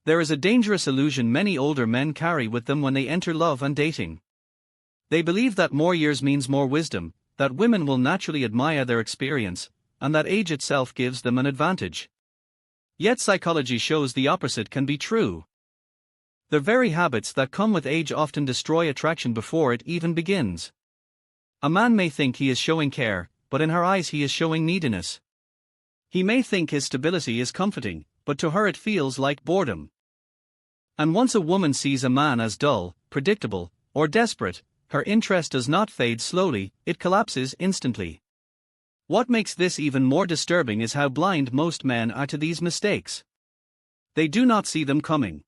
There is a dangerous illusion many older men carry with them when they enter love and dating. They believe that more years means more wisdom, that women will naturally admire their experience, and that age itself gives them an advantage. Yet psychology shows the opposite can be true. The very habits that come with age often destroy attraction before it even begins. A man may think he is showing care, but in her eyes he is showing neediness. He may think his stability is comforting, but to her it feels like boredom. And once a woman sees a man as dull, predictable, or desperate, her interest does not fade slowly, it collapses instantly. What makes this even more disturbing is how blind most men are to these mistakes. They do not see them coming.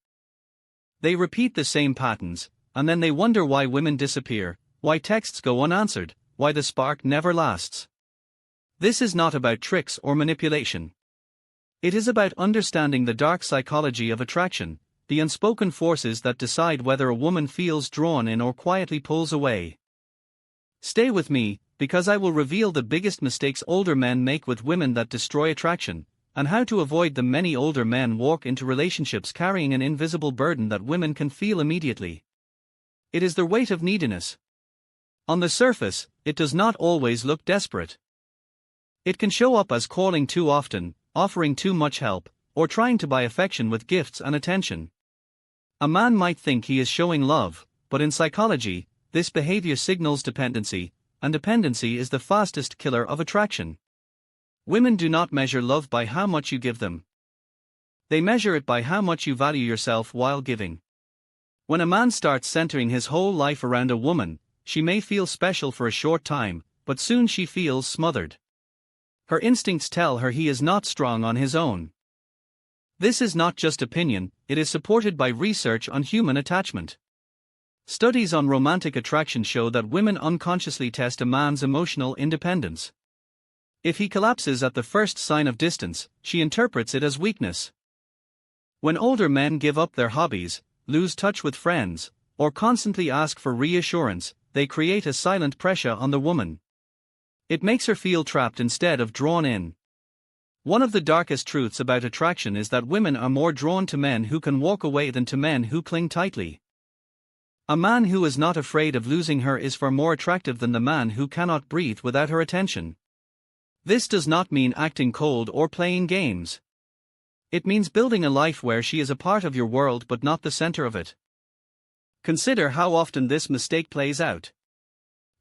They repeat the same patterns, and then they wonder why women disappear, why texts go unanswered, why the spark never lasts. This is not about tricks or manipulation. It is about understanding the dark psychology of attraction, the unspoken forces that decide whether a woman feels drawn in or quietly pulls away. Stay with me, because I will reveal the biggest mistakes older men make with women that destroy attraction, and how to avoid them. Many older men walk into relationships carrying an invisible burden that women can feel immediately. It is their weight of neediness. On the surface, it does not always look desperate. It can show up as calling too often, offering too much help, or trying to buy affection with gifts and attention. A man might think he is showing love, but in psychology, this behavior signals dependency, and dependency is the fastest killer of attraction. Women do not measure love by how much you give them. They measure it by how much you value yourself while giving. When a man starts centering his whole life around a woman, she may feel special for a short time, but soon she feels smothered. Her instincts tell her he is not strong on his own. This is not just opinion, it is supported by research on human attachment. Studies on romantic attraction show that women unconsciously test a man's emotional independence. If he collapses at the first sign of distance, she interprets it as weakness. When older men give up their hobbies, lose touch with friends, or constantly ask for reassurance, they create a silent pressure on the woman. It makes her feel trapped instead of drawn in. One of the darkest truths about attraction is that women are more drawn to men who can walk away than to men who cling tightly. A man who is not afraid of losing her is far more attractive than the man who cannot breathe without her attention. This does not mean acting cold or playing games. It means building a life where she is a part of your world but not the center of it. Consider how often this mistake plays out.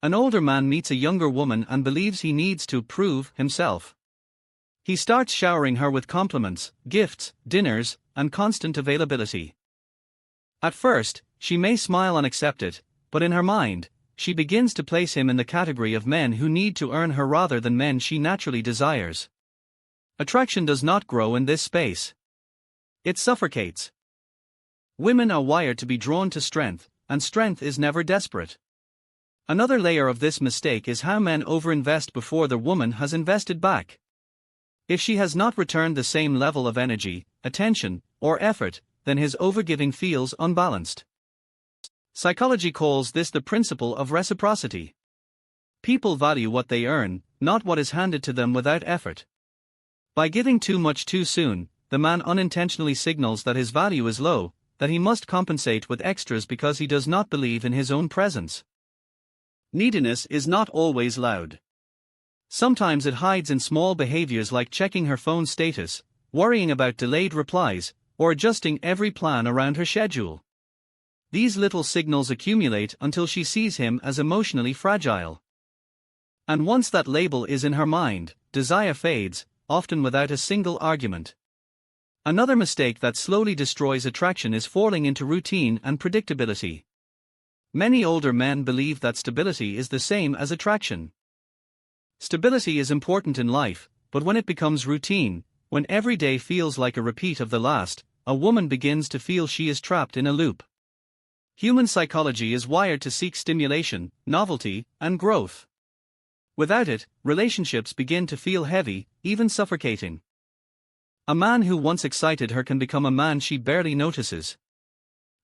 An older man meets a younger woman and believes he needs to prove himself. He starts showering her with compliments, gifts, dinners, and constant availability. At first, she may smile and accept it, but in her mind, she begins to place him in the category of men who need to earn her rather than men she naturally desires. Attraction does not grow in this space. It suffocates. Women are wired to be drawn to strength, and strength is never desperate. Another layer of this mistake is how men overinvest before the woman has invested back. If she has not returned the same level of energy, attention, or effort, then his overgiving feels unbalanced. Psychology calls this the principle of reciprocity. People value what they earn, not what is handed to them without effort. By giving too much too soon, the man unintentionally signals that his value is low, that he must compensate with extras because he does not believe in his own presence. Neediness is not always loud. Sometimes it hides in small behaviors like checking her phone status, worrying about delayed replies, or adjusting every plan around her schedule. These little signals accumulate until she sees him as emotionally fragile. And once that label is in her mind, desire fades, often without a single argument. Another mistake that slowly destroys attraction is falling into routine and predictability. Many older men believe that stability is the same as attraction. Stability is important in life, but when it becomes routine, when every day feels like a repeat of the last, a woman begins to feel she is trapped in a loop. Human psychology is wired to seek stimulation, novelty, and growth. Without it, relationships begin to feel heavy, even suffocating. A man who once excited her can become a man she barely notices.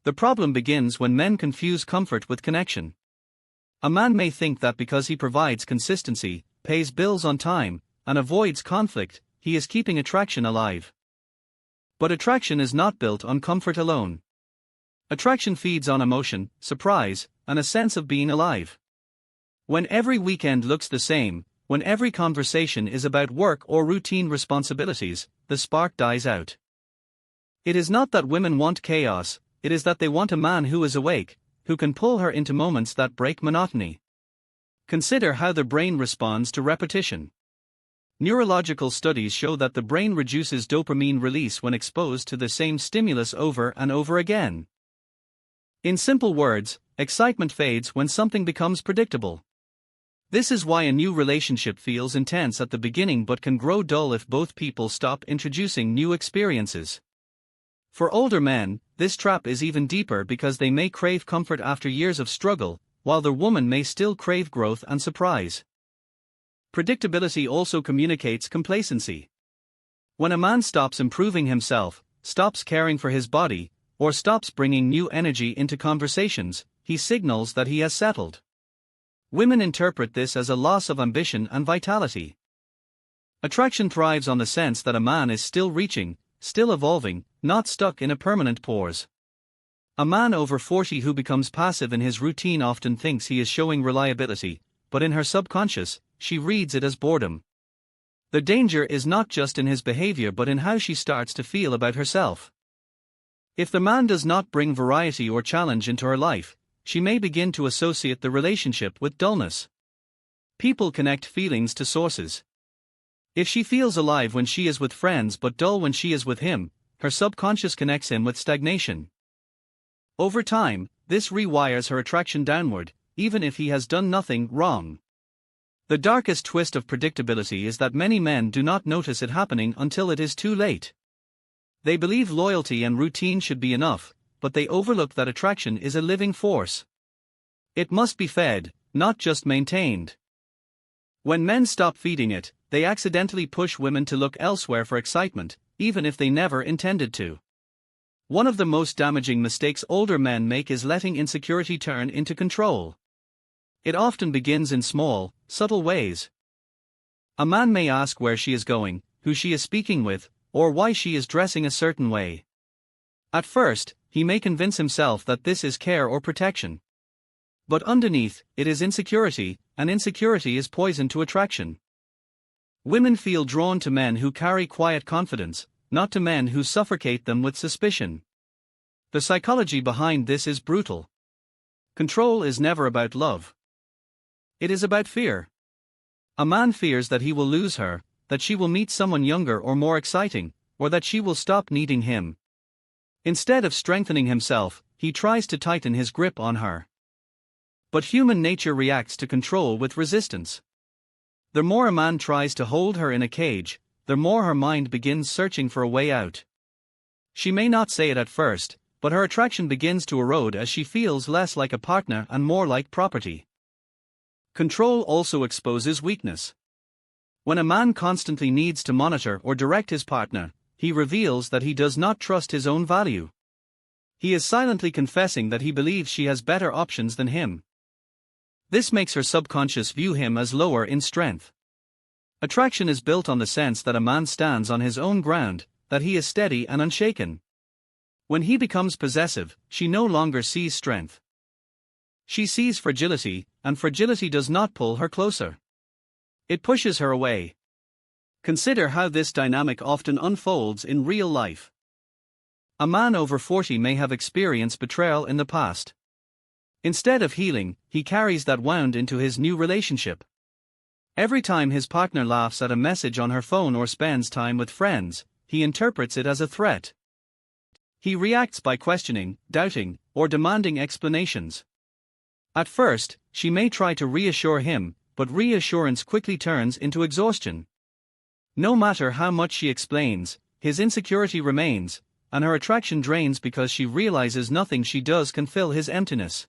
The problem begins when men confuse comfort with connection. A man may think that because he provides consistency, pays bills on time, and avoids conflict, he is keeping attraction alive. But attraction is not built on comfort alone. Attraction feeds on emotion, surprise, and a sense of being alive. When every weekend looks the same, when every conversation is about work or routine responsibilities, the spark dies out. It is not that women want chaos, it is that they want a man who is awake, who can pull her into moments that break monotony. Consider how the brain responds to repetition. Neurological studies show that the brain reduces dopamine release when exposed to the same stimulus over and over again. In simple words, excitement fades when something becomes predictable. This is why a new relationship feels intense at the beginning but can grow dull if both people stop introducing new experiences. For older men, this trap is even deeper because they may crave comfort after years of struggle, while the woman may still crave growth and surprise. Predictability also communicates complacency. When a man stops improving himself, stops caring for his body, or stops bringing new energy into conversations, he signals that he has settled. Women interpret this as a loss of ambition and vitality. Attraction thrives on the sense that a man is still reaching, still evolving, not stuck in a permanent pause. A man over 40 who becomes passive in his routine often thinks he is showing reliability, but in her subconscious, she reads it as boredom. The danger is not just in his behavior but in how she starts to feel about herself. If the man does not bring variety or challenge into her life, she may begin to associate the relationship with dullness. People connect feelings to sources. If she feels alive when she is with friends but dull when she is with him, her subconscious connects him with stagnation. Over time, this rewires her attraction downward, even if he has done nothing wrong. The darkest twist of predictability is that many men do not notice it happening until it is too late. They believe loyalty and routine should be enough, but they overlook that attraction is a living force. It must be fed, not just maintained. When men stop feeding it, they accidentally push women to look elsewhere for excitement, even if they never intended to. One of the most damaging mistakes older men make is letting insecurity turn into control. It often begins in small, subtle ways. A man may ask where she is going, who she is speaking with, or why she is dressing a certain way. At first, he may convince himself that this is care or protection. But underneath, it is insecurity, and insecurity is poison to attraction. Women feel drawn to men who carry quiet confidence, not to men who suffocate them with suspicion. The psychology behind this is brutal. Control is never about love. It is about fear. A man fears that he will lose her, that she will meet someone younger or more exciting, or that she will stop needing him. Instead of strengthening himself, he tries to tighten his grip on her. But human nature reacts to control with resistance. The more a man tries to hold her in a cage, the more her mind begins searching for a way out. She may not say it at first, but her attraction begins to erode as she feels less like a partner and more like property. Control also exposes weakness. When a man constantly needs to monitor or direct his partner, he reveals that he does not trust his own value. He is silently confessing that he believes she has better options than him. This makes her subconscious view him as lower in strength. Attraction is built on the sense that a man stands on his own ground, that he is steady and unshaken. When he becomes possessive, she no longer sees strength. She sees fragility, and fragility does not pull her closer. It pushes her away. Consider how this dynamic often unfolds in real life. A man over 40 may have experienced betrayal in the past. Instead of healing, he carries that wound into his new relationship. Every time his partner laughs at a message on her phone or spends time with friends, he interprets it as a threat. He reacts by questioning, doubting, or demanding explanations. At first, she may try to reassure him, but reassurance quickly turns into exhaustion. No matter how much she explains, his insecurity remains, and her attraction drains because she realizes nothing she does can fill his emptiness.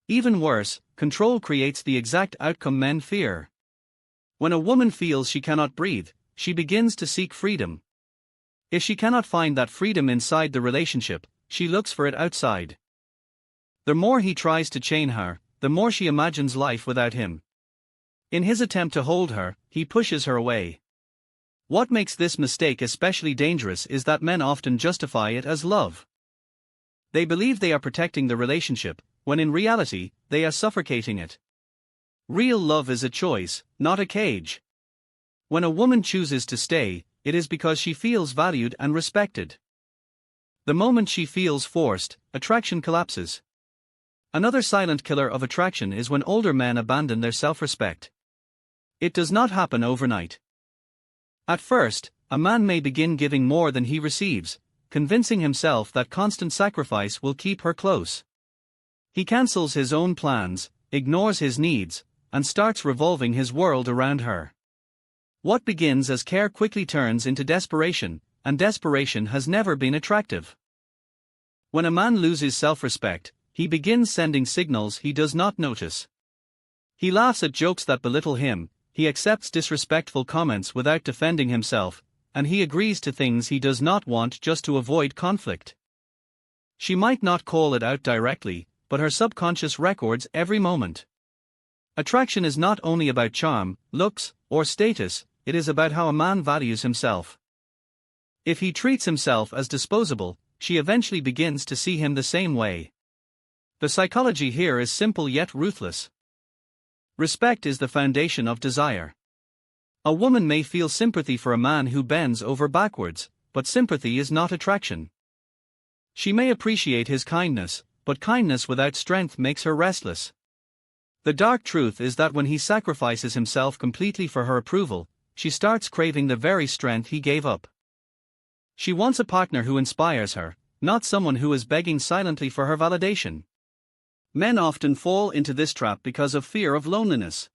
Even worse, control creates the exact outcome men fear. When a woman feels she cannot breathe, she begins to seek freedom. If she cannot find that freedom inside the relationship, she looks for it outside. The more he tries to chain her, the more she imagines life without him. In his attempt to hold her, he pushes her away. What makes this mistake especially dangerous is that men often justify it as love. They believe they are protecting the relationship, when in reality, they are suffocating it. Real love is a choice, not a cage. When a woman chooses to stay, it is because she feels valued and respected. The moment she feels forced, attraction collapses. Another silent killer of attraction is when older men abandon their self-respect. It does not happen overnight. At first, a man may begin giving more than he receives, convincing himself that constant sacrifice will keep her close. He cancels his own plans, ignores his needs, and starts revolving his world around her. What begins as care quickly turns into desperation, and desperation has never been attractive. When a man loses self-respect, he begins sending signals he does not notice. He laughs at jokes that belittle him, he accepts disrespectful comments without defending himself, and he agrees to things he does not want just to avoid conflict. She might not call it out directly, but her subconscious records every moment. Attraction is not only about charm, looks, or status, it is about how a man values himself. If he treats himself as disposable, she eventually begins to see him the same way. The psychology here is simple yet ruthless. Respect is the foundation of desire. A woman may feel sympathy for a man who bends over backwards, but sympathy is not attraction. She may appreciate his kindness, but kindness without strength makes her restless. The dark truth is that when he sacrifices himself completely for her approval, she starts craving the very strength he gave up. She wants a partner who inspires her, not someone who is begging silently for her validation. Men often fall into this trap because of fear of loneliness.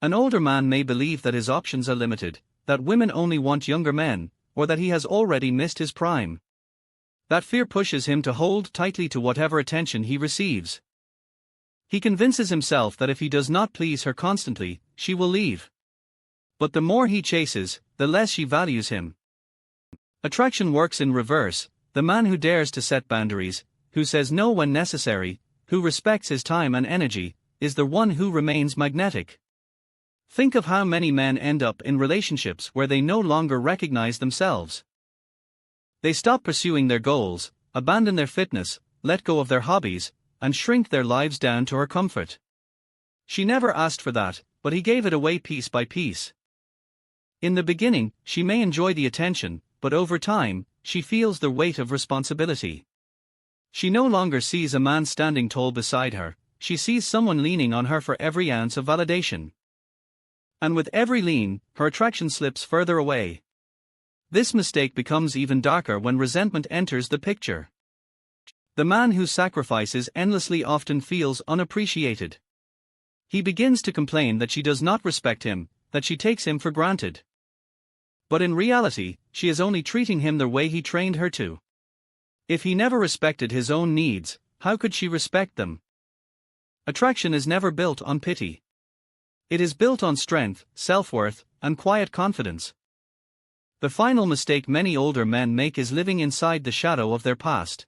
An older man may believe that his options are limited, that women only want younger men, or that he has already missed his prime. That fear pushes him to hold tightly to whatever attention he receives. He convinces himself that if he does not please her constantly, she will leave. But the more he chases, the less she values him. Attraction works in reverse. The man who dares to set boundaries, who says no when necessary, who respects his time and energy, is the one who remains magnetic. Think of how many men end up in relationships where they no longer recognize themselves. They stop pursuing their goals, abandon their fitness, let go of their hobbies, and shrink their lives down to her comfort. She never asked for that, but he gave it away piece by piece. In the beginning, she may enjoy the attention, but over time, she feels the weight of responsibility. She no longer sees a man standing tall beside her, she sees someone leaning on her for every ounce of validation. And with every lean, her attraction slips further away. This mistake becomes even darker when resentment enters the picture. The man who sacrifices endlessly often feels unappreciated. He begins to complain that she does not respect him, that she takes him for granted. But in reality, she is only treating him the way he trained her to. If he never respected his own needs, how could she respect them? Attraction is never built on pity. It is built on strength, self-worth, and quiet confidence. The final mistake many older men make is living inside the shadow of their past.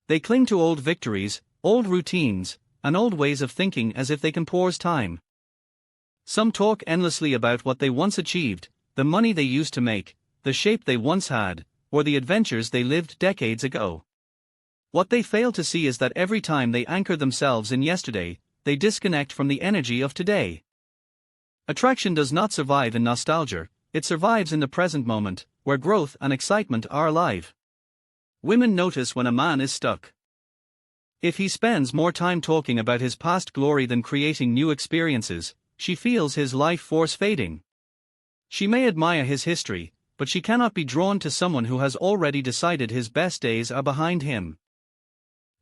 They cling to old victories, old routines, and old ways of thinking as if they can pause time. Some talk endlessly about what they once achieved, the money they used to make, the shape they once had, or the adventures they lived decades ago. What they fail to see is that every time they anchor themselves in yesterday, they disconnect from the energy of today. Attraction does not survive in nostalgia, it survives in the present moment, where growth and excitement are alive. Women notice when a man is stuck. If he spends more time talking about his past glory than creating new experiences, she feels his life force fading. She may admire his history, but she cannot be drawn to someone who has already decided his best days are behind him.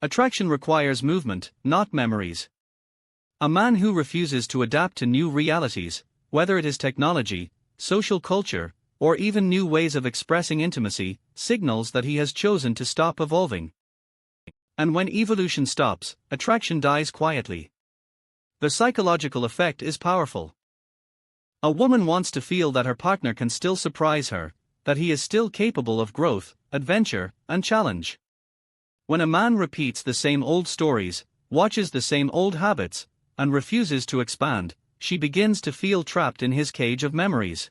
Attraction requires movement, not memories. A man who refuses to adapt to new realities, whether it is technology, social culture, or even new ways of expressing intimacy, signals that he has chosen to stop evolving. And when evolution stops, attraction dies quietly. The psychological effect is powerful. A woman wants to feel that her partner can still surprise her, that he is still capable of growth, adventure, and challenge. When a man repeats the same old stories, watches the same old habits, and refuses to expand, she begins to feel trapped in his cage of memories.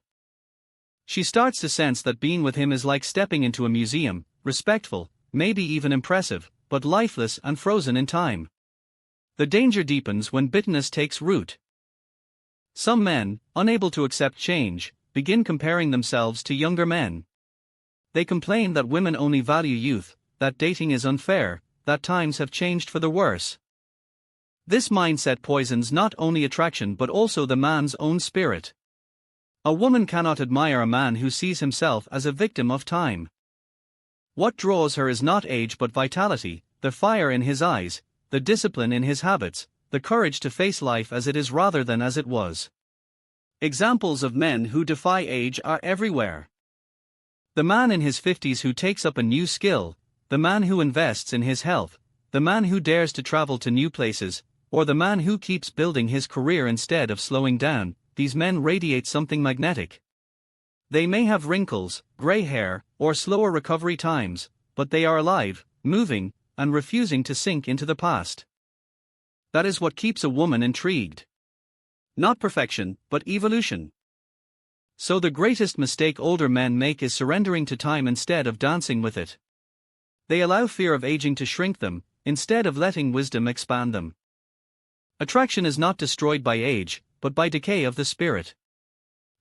She starts to sense that being with him is like stepping into a museum, respectful, maybe even impressive, but lifeless and frozen in time. The danger deepens when bitterness takes root. Some men, unable to accept change, begin comparing themselves to younger men. They complain that women only value youth, that dating is unfair, that times have changed for the worse. This mindset poisons not only attraction but also the man's own spirit. A woman cannot admire a man who sees himself as a victim of time. What draws her is not age but vitality, the fire in his eyes, the discipline in his habits, the courage to face life as it is rather than as it was. Examples of men who defy age are everywhere. The man in his 50s who takes up a new skill, the man who invests in his health, the man who dares to travel to new places, or the man who keeps building his career instead of slowing down, these men radiate something magnetic. They may have wrinkles, gray hair, or slower recovery times, but they are alive, moving, and refusing to sink into the past. That is what keeps a woman intrigued. Not perfection, but evolution. So the greatest mistake older men make is surrendering to time instead of dancing with it. They allow fear of aging to shrink them, instead of letting wisdom expand them. Attraction is not destroyed by age, but by decay of the spirit.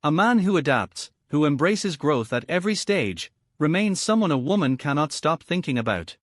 A man who adapts, who embraces growth at every stage, remains someone a woman cannot stop thinking about.